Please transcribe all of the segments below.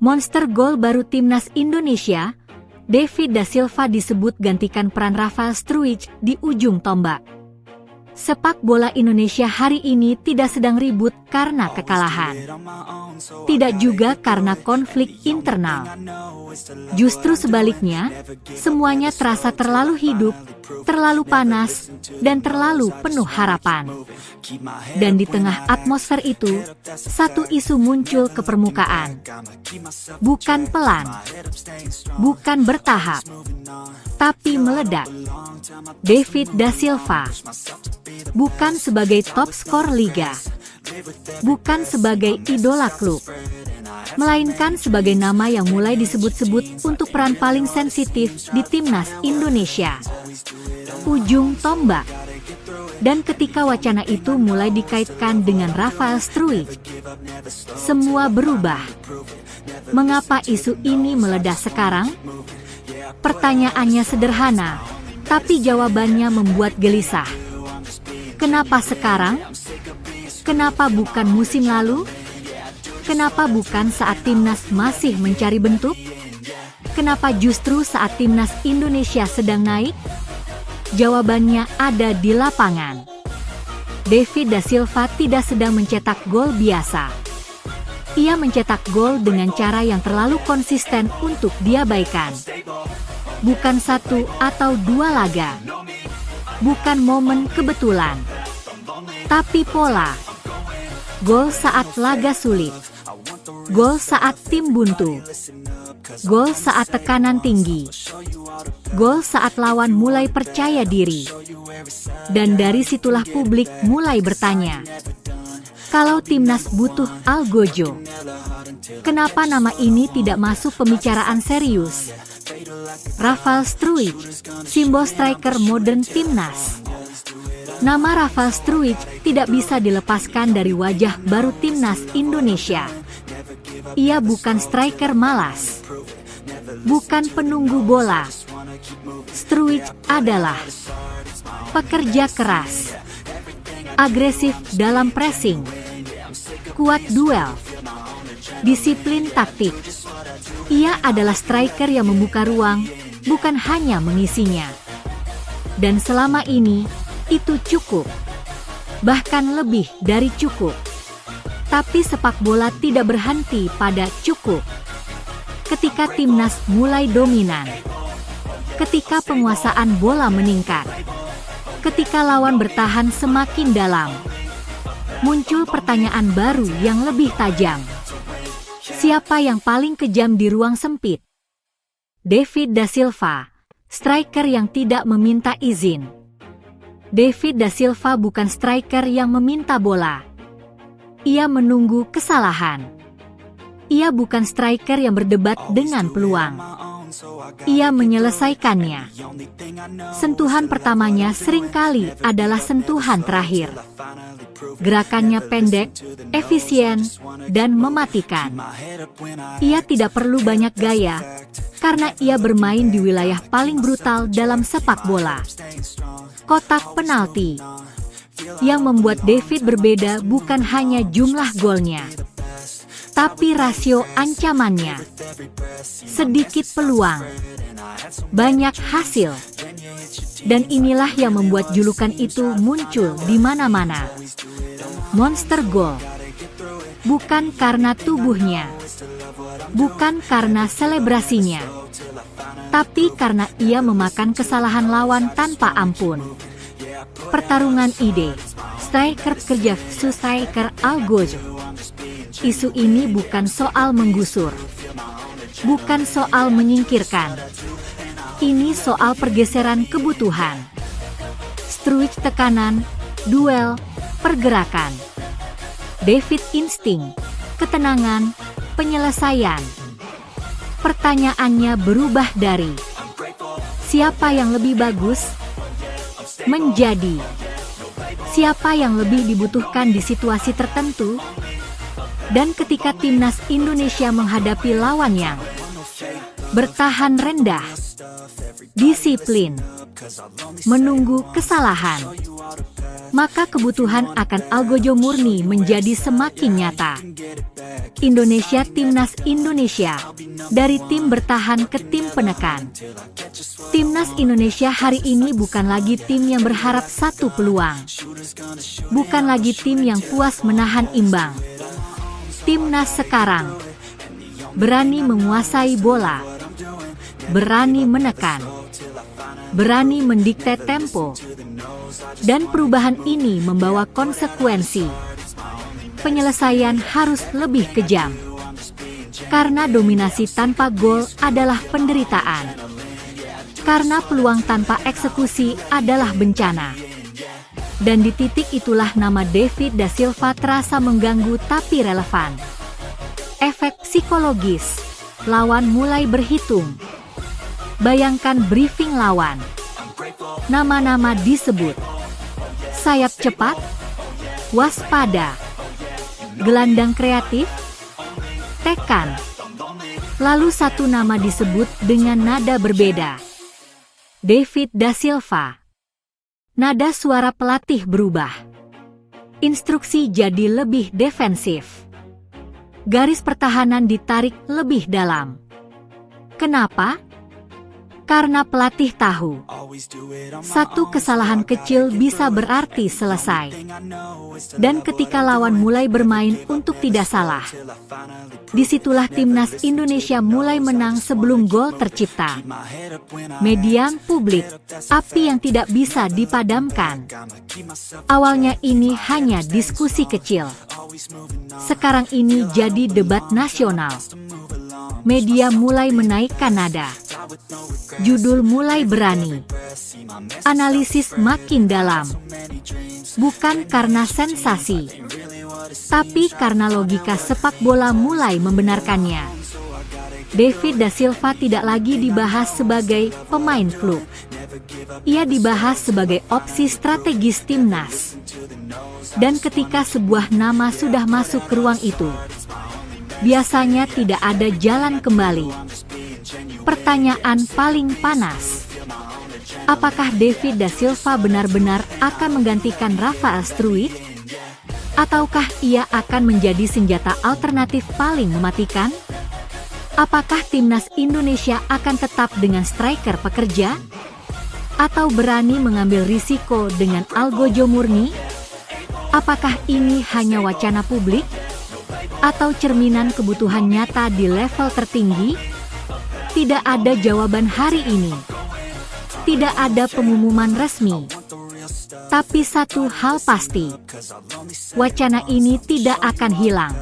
Monster gol baru timnas Indonesia, David da Silva disebut gantikan peran Rafael Struijk di ujung tombak. Sepak bola Indonesia hari ini tidak sedang ribut karena kekalahan. Tidak juga karena konflik internal. Justru sebaliknya, semuanya terasa terlalu hidup, terlalu panas, dan terlalu penuh harapan. Dan di tengah atmosfer itu, satu isu muncul ke permukaan. Bukan pelan, bukan bertahap, tapi meledak. David da Silva bukan sebagai top skor liga, bukan sebagai idola klub, melainkan sebagai nama yang mulai disebut-sebut untuk peran paling sensitif di timnas Indonesia. Ujung tombak. Dan ketika wacana itu mulai dikaitkan dengan Rafael Struijk, semua berubah. Mengapa isu ini meledak sekarang? Pertanyaannya sederhana, tapi jawabannya membuat gelisah. Kenapa sekarang? Kenapa bukan musim lalu? Kenapa bukan saat timnas masih mencari bentuk? Kenapa justru saat timnas Indonesia sedang naik? Jawabannya ada di lapangan. David da Silva tidak sedang mencetak gol biasa. Ia mencetak gol dengan cara yang terlalu konsisten untuk diabaikan. Bukan satu atau dua laga. Bukan momen kebetulan. Tapi pola. Gol saat laga sulit. Gol saat tim buntu. Gol saat tekanan tinggi. Gol saat lawan mulai percaya diri. Dan dari situlah publik mulai bertanya. Kalau timnas butuh Algojo, kenapa nama ini tidak masuk pembicaraan serius? Rafael Struijk, simbol striker modern timnas. Nama Rafael Struijk tidak bisa dilepaskan dari wajah baru timnas Indonesia. Ia bukan striker malas, bukan penunggu bola. Struijk adalah pekerja keras, agresif dalam pressing, kuat duel, disiplin taktik. Ia adalah striker yang membuka ruang, bukan hanya mengisinya. Dan selama ini, itu cukup. Bahkan lebih dari cukup. Tapi sepak bola tidak berhenti pada cukup. Ketika timnas mulai dominan. Ketika penguasaan bola meningkat. Ketika lawan bertahan semakin dalam. Muncul pertanyaan baru yang lebih tajam. Siapa yang paling kejam di ruang sempit? David da Silva, striker yang tidak meminta izin. David da Silva bukan striker yang meminta bola. Ia menunggu kesalahan. Ia bukan striker yang berdebat dengan peluang. Ia menyelesaikannya. Sentuhan pertamanya seringkali adalah sentuhan terakhir. Gerakannya pendek, efisien, dan mematikan. Ia tidak perlu banyak gaya, karena ia bermain di wilayah paling brutal dalam sepak bola. Kotak penalti. Yang membuat David berbeda bukan hanya jumlah golnya, tapi rasio ancamannya. Sedikit peluang, banyak hasil. Dan inilah yang membuat julukan itu muncul di mana-mana. Monster gol. Bukan karena tubuhnya, bukan karena selebrasinya, tapi karena ia memakan kesalahan lawan tanpa ampun. Pertarungan ide, striker kerja versus striker Algojo. Isu ini bukan soal menggusur, bukan soal menyingkirkan. Ini soal pergeseran kebutuhan. Struijk tekanan, duel, pergerakan. David insting, ketenangan, penyelesaian. Pertanyaannya berubah dari siapa yang lebih bagus menjadi siapa yang lebih dibutuhkan di situasi tertentu. Dan ketika timnas Indonesia menghadapi lawan yang bertahan rendah, disiplin, menunggu kesalahan, maka kebutuhan akan Algojo murni menjadi semakin nyata. Indonesia Timnas Indonesia, dari tim bertahan ke tim penekan. Timnas Indonesia hari ini bukan lagi tim yang berharap satu peluang. Bukan lagi tim yang puas menahan imbang. Timnas sekarang berani menguasai bola, berani menekan, berani mendikte tempo, dan perubahan ini membawa konsekuensi. Penyelesaian harus lebih kejam, karena dominasi tanpa gol adalah penderitaan, karena peluang tanpa eksekusi adalah bencana. Dan di titik itulah nama David da Silva terasa mengganggu tapi relevan. Efek psikologis, lawan mulai berhitung. Bayangkan briefing lawan. Nama-nama disebut. Sayap cepat, waspada, gelandang kreatif, tekan. Lalu satu nama disebut dengan nada berbeda. David da Silva. Nada suara pelatih berubah. Instruksi jadi lebih defensif. Garis pertahanan ditarik lebih dalam. Kenapa? Karena pelatih tahu, satu kesalahan kecil bisa berarti selesai. Dan ketika lawan mulai bermain untuk tidak salah, disitulah Timnas Indonesia mulai menang sebelum gol tercipta. Median publik, api yang tidak bisa dipadamkan. Awalnya ini hanya diskusi kecil. Sekarang ini jadi debat nasional. Media mulai menaikkan nada. Judul mulai berani. Analisis makin dalam. Bukan karena sensasi, tapi karena logika sepak bola mulai membenarkannya. David da Silva tidak lagi dibahas sebagai pemain klub. Ia dibahas sebagai opsi strategis timnas. Dan ketika sebuah nama sudah masuk ke ruang itu, biasanya tidak ada jalan kembali. Pertanyaan paling panas, apakah David da Silva benar-benar akan menggantikan Rafael Struijk? Ataukah ia akan menjadi senjata alternatif paling mematikan? Apakah Timnas Indonesia akan tetap dengan striker pekerja? Atau berani mengambil risiko dengan Algojo murni? Apakah ini hanya wacana publik? Atau cerminan kebutuhan nyata di level tertinggi? Tidak ada jawaban hari ini. Tidak ada pengumuman resmi. Tapi satu hal pasti, wacana ini tidak akan hilang.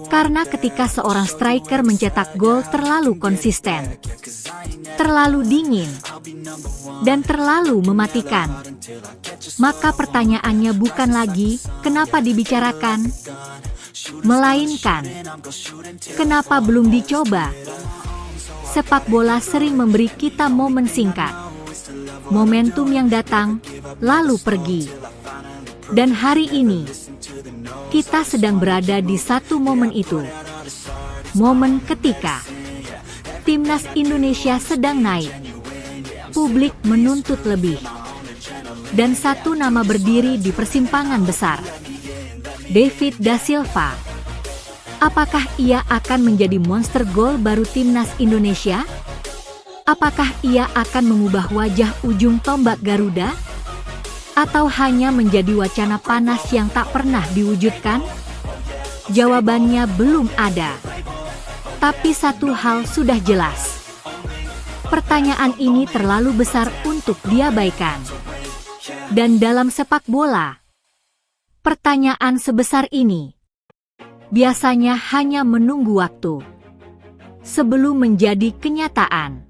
Karena ketika seorang striker mencetak gol terlalu konsisten, terlalu dingin, dan terlalu mematikan, maka pertanyaannya bukan lagi kenapa dibicarakan, melainkan kenapa belum dicoba. Sepak bola sering memberi kita momen singkat, momentum yang datang, lalu pergi. Dan hari ini, kita sedang berada di satu momen itu. Momen ketika Timnas Indonesia sedang naik. Publik menuntut lebih. Dan satu nama berdiri di persimpangan besar. David da Silva. Apakah ia akan menjadi monster gol baru Timnas Indonesia? Apakah ia akan mengubah wajah ujung tombak Garuda? Atau hanya menjadi wacana panas yang tak pernah diwujudkan? Jawabannya belum ada. Tapi satu hal sudah jelas. Pertanyaan ini terlalu besar untuk diabaikan. Dan dalam sepak bola, pertanyaan sebesar ini biasanya hanya menunggu waktu sebelum menjadi kenyataan.